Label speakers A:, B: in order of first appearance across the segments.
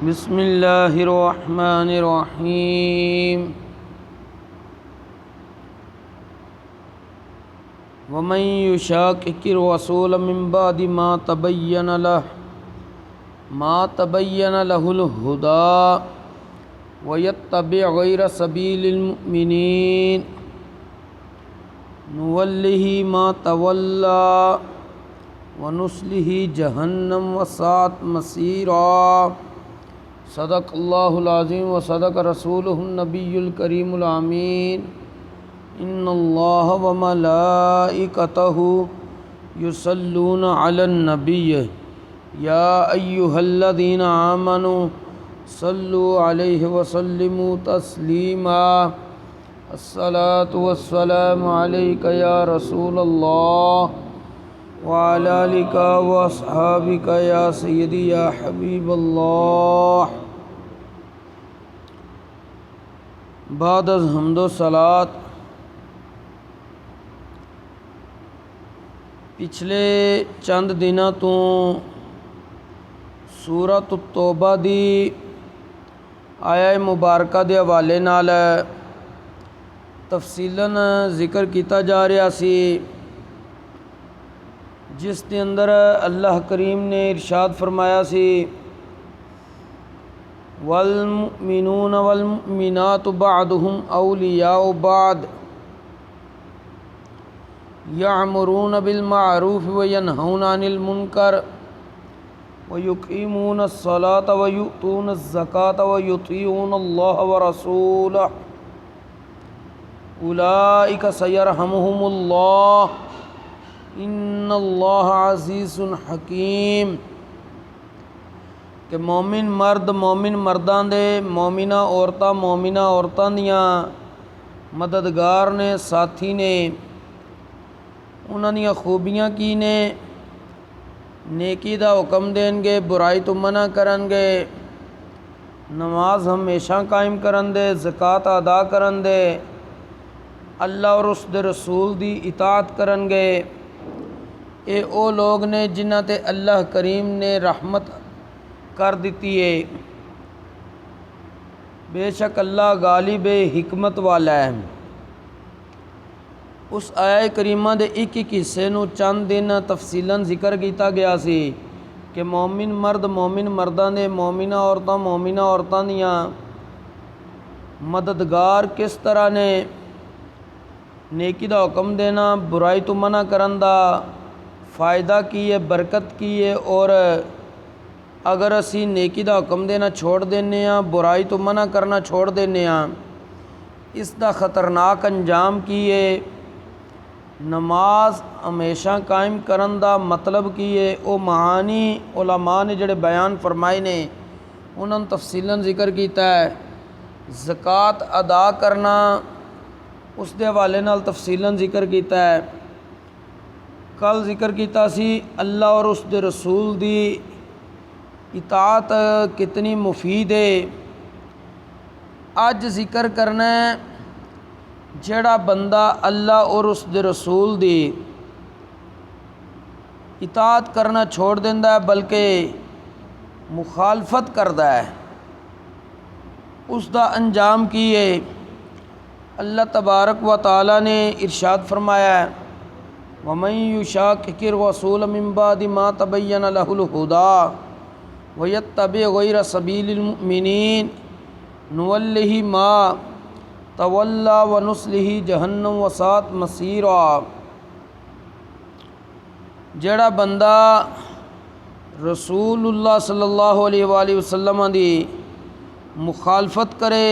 A: بسم اللہ الرحمن الرحیم ومن یشاقق الرسول من بعد ما تبین له الہدی ویتبع غیر سبیل المؤمنین نولہ ما تولی ونصلہ جہنم وساءت مصیرا۔ صدق اللہ العظیم و صدق رسولہ النبی الکریم الامین۔ ان اللہ و ملائکتہ یصلون علی النبی یا ایہا الذین آمنوا صلوا علیہ وسلموا تسلیما۔ الصلاۃ والسلام علیک یا رسول اللہ وعلی آلک واصحابک یا سیدی یا حبیب اللہ۔ بعد از حمد و صلوات، پچھلے چند دنوں تو سورۃ التوبہ دی آیہ مبارکہ دے حوالے نال تفصیلاً ذکر کیتا جا رہا سی، جس دے اندر اللہ کریم نے ارشاد فرمایا سی والمؤمنون والمؤمنات بعضهم اولیاء بعض یأمرون بالمعروف وینہون عن المنکر ویقیمون الصلاة ویؤتون الزکاة ویطیعون اللہ ورسولہ اولئک سیرحمہم اللہ ان اللہ عزیز حکیم۔ کہ مومن مرد مومن مرداں دے، مومنہ عورتاں دیاں مددگار نے، ساتھی نے، انہاں دیاں خوبیاں کی نے؟ نیکی دا حکم دیں گے، برائی تو منع کرن گے، نماز ہمیشہ قائم کرن دے، زکوٰۃ ادا کرن دے، اللہ اور اس دے رسول دی اطاعت کرن گے۔ اے او لوگ نے جنہ تے اللہ کریم نے رحمت کر دیتی ہے۔ بے شک اللہ غالب حکمت والا ہے۔ اس آیہ کریمہ دے ایک حصے نو چند دن تفصیلاً ذکر کیتا گیا سی کہ مومن مرد مومن مرداں دے، مومنہ عورتاں دیاں مددگار کس طرح نے، نیکی دا حکم دینا، برائی تو منع کرن دا فائدہ کی ہے، برکت کی ہے، اور اگر اسی نیکی دا حکم دینا چھوڑ دینے ہاں، برائی تو منع کرنا چھوڑ دینے ہاں، اس دا خطرناک انجام کی ہے۔ نماز ہمیشہ قائم کرن دا مطلب کی ہے، او معانی علماء نے جڑے بیان فرمائے نے انہوں نے تفصیلاً ذکر کیتا ہے۔ زکوٰۃ ادا کرنا اس دے حوالے نال تفصیلاً ذکر کیتا ہے۔ کل ذکر کیتا سی اللہ اور اس دے رسول دی اطاعت کتنی مفید ہے۔ اج ذکر کرنا ہے جڑا بندہ اللہ اور اس دے رسول دی اطاعت کرنا چھوڑ دیندا ہے بلکہ مخالفت کردا ہے، اس دا انجام کی ہے۔ اللہ تبارک و تعالی نے ارشاد فرمایا ہے وَمَن يُشَاقِقِ الرَّسُولَ مِن بَعْدِ مَا تَبَيَّنَ لَهُ الْهُدَىٰ وَيَتَّبِعْ غَيْرَ سَبِيلِ الْمُؤْمِنِينَ نُوَلِّهِ مَا تَوَلَّىٰ وَنُصْلِهِ جَهَنَّمَ وَسَاءَتْ مَصِيرًا۔ جڑا بندہ رسول اللہ صلی اللہ علیہ وآلہ وسلم دی مخالفت کرے،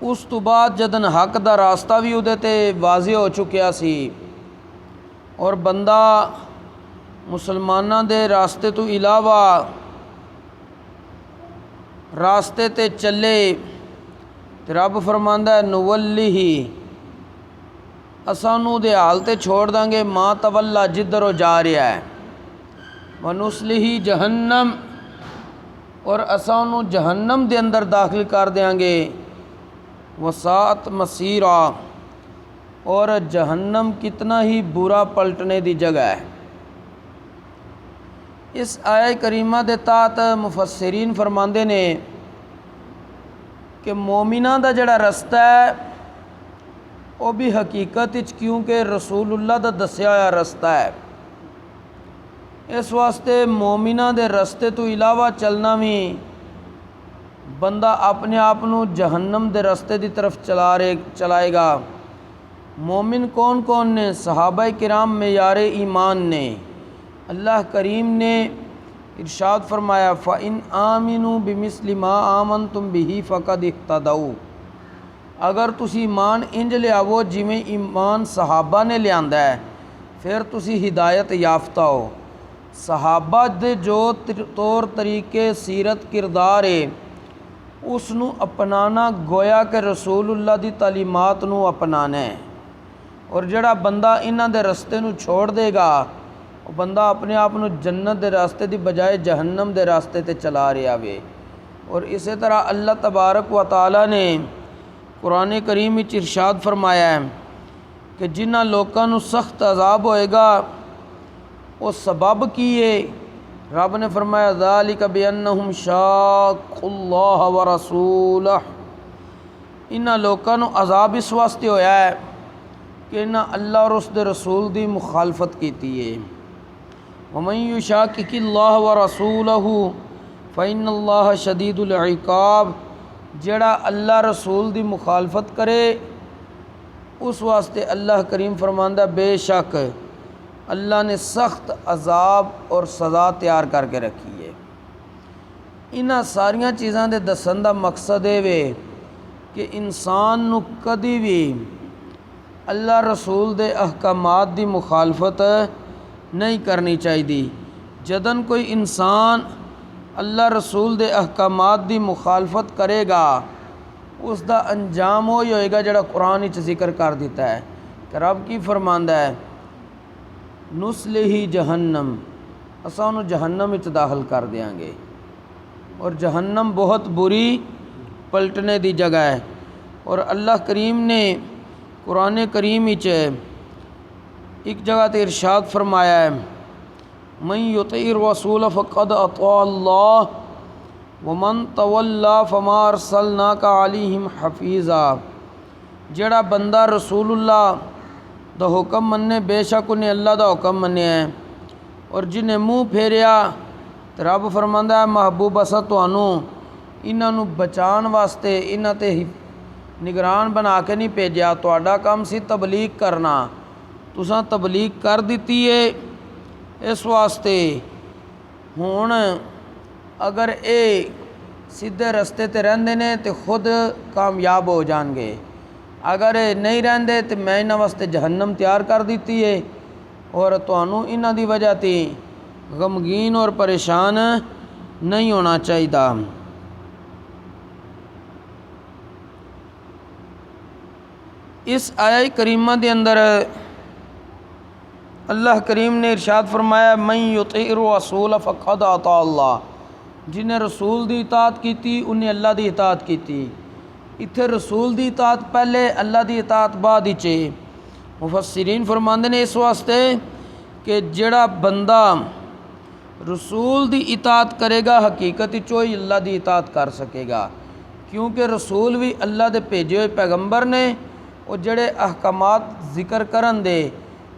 A: اس تو بعد جدن حق دا راستہ بھی اودے تے واضح ہو چکیا سی، اور بندہ مسلماناں دے راستے تو علاوہ راستے تے چلے تے رب فرماندا ہے نولی اساں نو دے حال تے چھوڑ دیں گے ما تولا جدھر وہ جا رہا ہے، ونصلہ جہنم اور اساں نو جہنم دے اندر داخل کر دیاں گے، وساءت مصیرا اور جہنم کتنا ہی برا پلٹنے دی جگہ ہے۔ اس آیہ کریمہ دے تحت مفسرین فرماندے نے کہ مومناں دا جڑا رستہ ہے وہ بھی حقیقت کیونکہ رسول اللہ دا دسیا ہوا رستہ ہے، اس واسطے مومناں دے رستے تو علاوہ چلنا بھی بندہ اپنے آپ نو جہنم دے رستے دی طرف چلائے گا۔ مومن کون کون نے؟ صحابہ کرام معیار ایمان نے۔ اللہ کریم نے ارشاد فرمایا فَإِنْ آمِنُوا بِمِثْلِ مَا آمَنْتُمْ بِهِ فَقَدِ اهْتَدَوْا، اگر تسی ایمان انج لیاو جویں ایمان صحابہ نے لیاندا ہے پھر تسی ہدایت یافتہ ہو۔ صحابہ دے جو طور طریقے سیرت کردار ہے اس نو اپنانا گویا کہ رسول اللہ دی تعلیمات نو اپنانا ہے، اور جڑا بندہ انہاں دے رستے نو چھوڑ دے گا وہ بندہ اپنے آپ نو جنت دے راستے دی بجائے جہنم دے راستے تے چلا رہا وے۔ اور اسی طرح اللہ تبارک و تعالی نے قرآن کریم وچ ارشاد فرمایا ہے کہ جنہاں لوکاں نو سخت عذاب ہوئے گا وہ سبب کی ہے؟ رب نے فرمایا ذالک بانہم شاقوا اللہ ورسولہ، انہاں لوکاں نو عذاب اس واسطے ہویا ہے کہ انہاں اللہ اور اس دے رسول دی مخالفت کیتی ہے۔ ومن یشاقق اللہ ورسولہ فإن اللہ شدید العقاب، جڑا اللہ رسول دی مخالفت کرے اس واسطے اللہ کریم فرماندا بے شک اللہ نے سخت عذاب اور سزا تیار کر کے رکھی ہے۔ انہاں ساریاں چیزاں دے دسن دا مقصد اے وے کہ انسان نو کدی بھی اللہ رسول دے احکامات دی مخالفت نہیں کرنی چاہیے۔ جدن کوئی انسان اللہ رسول دے احکامات دی مخالفت کرے گا اس دا انجام وہی ہوئے گا جڑا قرآن وچ ذکر کر دیتا ہے کہ رب کی فرماندا ہے نصلہ جہنم، اساں انہوں جہنم وچ داخل کر دیاں گے، اور جہنم بہت بری پلٹنے دی جگہ ہے۔ اور اللہ کریم نے قرآن کریم وچ ایک جگہ تے ارشاد فرمایا ہے من یطع الرسول فقد اطاع اللہ ومن تولی فما ارسلناک علیہم حفیظا، جڑا بندہ رسول اللہ دا حکم مننے بے شک انہیں اللہ دا حکم مننے ہے، اور جنہیں منہ پھیریا تو رب فرماندا ہے محبوب اسا تانوں انہاں نو بچان واسطے انہاں تے نگران بنا کے نہیں بھیجیا، تہاڈا کام سی تبلیغ کرنا، تساں تبلیغ کر دیتی ہے، اس واسطے ہن اگر اے سیدھے رستے تے رہندے نے تے خود کامیاب ہو جان گے، اگر نہیں رہندے تو میں انہاں واسطے جہنم تیار کر دیتی ہے، اور تانوں انہاں دی وجہ تے غمگین اور پریشان نہیں ہونا چاہیے۔ اس آیہ کریمہ دے اندر اللہ کریم نے ارشاد فرمایا من یطع الرسول فقد اطاع اللہ، جنہیں رسول دی اطاعت کیتی انہیں اللہ دی اطاعت کیتی۔ اتھے رسول دی اطاعت پہلے اللہ دی اطاعت بعد ہی چے۔ مفسرین فرماندے نے اس واسطے کہ جڑا بندہ رسول دی اطاعت کرے گا حقیقت چوئی اللہ دی اطاعت کر سکے گا، کیونکہ رسول بھی اللہ دے بھیجے ہوئے پیغمبر نے، اور جڑے احکامات ذکر کرن دے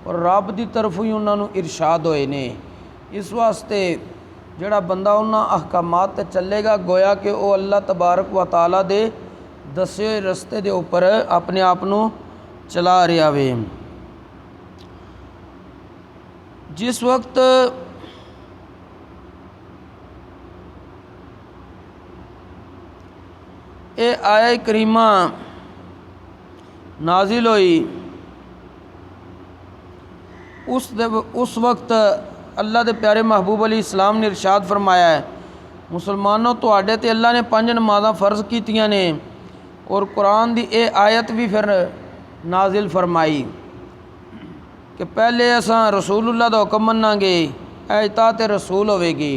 A: اور رب دی طرف ہی انہاں نو ارشاد ہوئے نے۔ اس واسطے جڑا بندہ انہاں احکامات تے چلے گا گویا کہ وہ اللہ تبارک و تعالیٰ دے دسے ہوئے رستے دے اوپر اپنے آپ نو چلا رہا وے۔ جس وقت اے آیہ کریمہ نازل ہوئی اس وقت اللہ دے پیارے محبوب علیہ السلام نے ارشاد فرمایا ہے مسلمانوں تواڈے تے اللہ نے 5 نمازاں فرض کیتیاں نے، اور قرآن دی اے آیت بھی پھر نازل فرمائی کہ پہلے اساں رسول اللہ دا حکم مناں گے، اے اطاعت رسول ہوئے گی،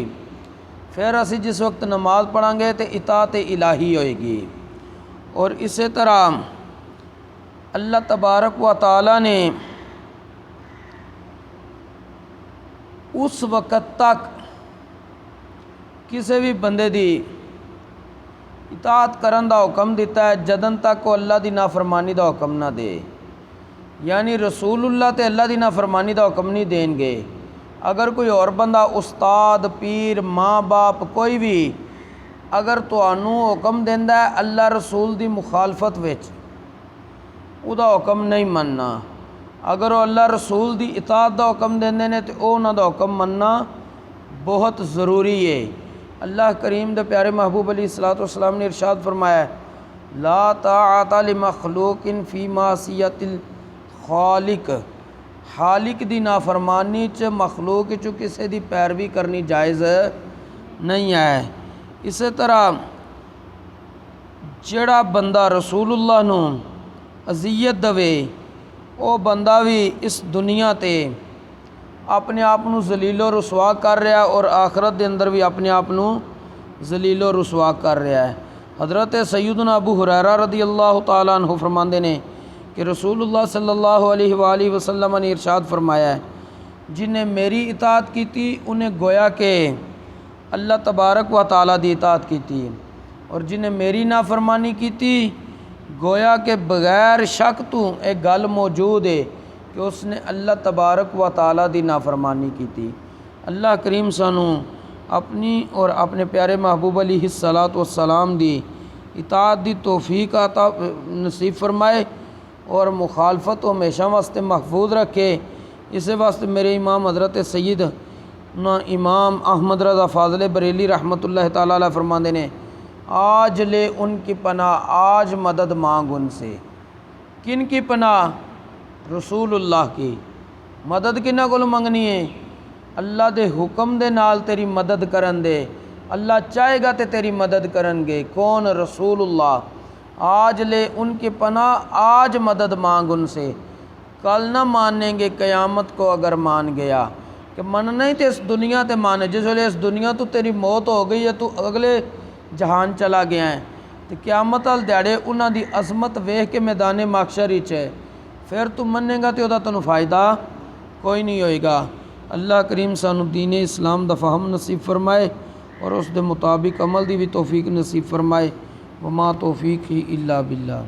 A: پھر اسی جس وقت نماز پڑھاں گے تے اطاعت الہی ہوئے گی۔ اور اسی طرح اللہ تبارک و تعالیٰ نے اس وقت تک کسی بھی بندے دی اطاعت کرن دا حکم دیتا ہے جدن تک وہ اللہ دی نافرمانی دا حکم نہ دے، یعنی رسول اللہ تے اللہ دی نافرمانی دا حکم نہیں دیں گے۔ اگر کوئی اور بندہ استاد، پیر، ماں باپ کوئی بھی اگر تانوں حکم دیندا ہے اللہ رسول دی مخالفت وچ، او دا حکم نہیں مننا۔ اگر وہ اللہ رسول دی اطاعت دا حکم دیندے نے تے انہاں دا حکم مننا بہت ضروری ہے۔ اللہ کریم دے پیارے محبوب علیہ الصلوۃ والسلام نے ارشاد فرمایا ہے لا طاعت لمخلوق فی معصیت الخالق، خالق دی نافرمانی چ مخلوق چ کسے دی پیروی کرنی جائز نہیں ہے۔ اسی طرح جڑا بندہ رسول اللہ نو اذیت دوے او بندہ بھی اس دنیا تے اپنے آپ نو ذلیل و رسوا کر رہا ہے اور آخرت دے اندر بھی اپنے آپ نو ذلیل و رسوا کر رہا ہے۔ حضرت سیدنا ابو ہریرہ رضی اللہ تعالیٰ عنہ فرماندے نے کہ رسول اللہ صلی اللہ علیہ وآلہ وسلم نے ارشاد فرمایا ہے جن نے میری اطاعت کی تھی انہیں گویا کہ اللہ تبارک و تعالیٰ دی اطاعت کی تھی، اور جن نے میری نافرمانی کی تھی گویا کہ بغیر شک تو ایک گل موجود ہے کہ اس نے اللہ تبارک و تعالیٰ دی نافرمانی کی تھی۔ اللہ کریم سانوں اپنی اور اپنے پیارے محبوب علیہ الصلوۃ والسلام دی اطاعت دی توفیق عطا نصیب فرمائے اور مخالفت و ہمیشہ واسطے محفوظ رکھے۔ اس واسطے میرے امام حضرت سید امام احمد رضا فاضل بریلی رحمۃ اللہ تعالیٰ علیہ فرماندے نے آج لے ان کی پناہ آج مدد مانگ ان سے۔ کن کی پناہ؟ رسول اللہ کی مدد کنہ کو منگنی ہے؟ اللہ دے حکم دے نال تیری مدد کرن دے، اللہ چاہے گا تے تیری مدد کرن گے۔ کون؟ رسول اللہ۔ آج لے ان کی پناہ آج مدد مانگ ان سے، کل نہ مانیں گے قیامت کو اگر مان گیا۔ کہ مننا ہی تے اس دنیا تے مانے، جس ویلے اس دنیا تو تیری موت ہو گئی ہے تو اگلے جہان چلا گیا ہے تو قیامت وال دیہڑے انہاں دی عظمت ویکھ کے میدان محشر وچ ہے، پھر تو مننے گا تے اودا تینوں فائدہ کوئی نہیں ہوئے گا۔ اللہ کریم سانو دین اسلام دا فہم نصیب فرمائے اور اس دے مطابق عمل دی بھی توفیق نصیب فرمائے۔ وما توفیق ہی الا باللہ۔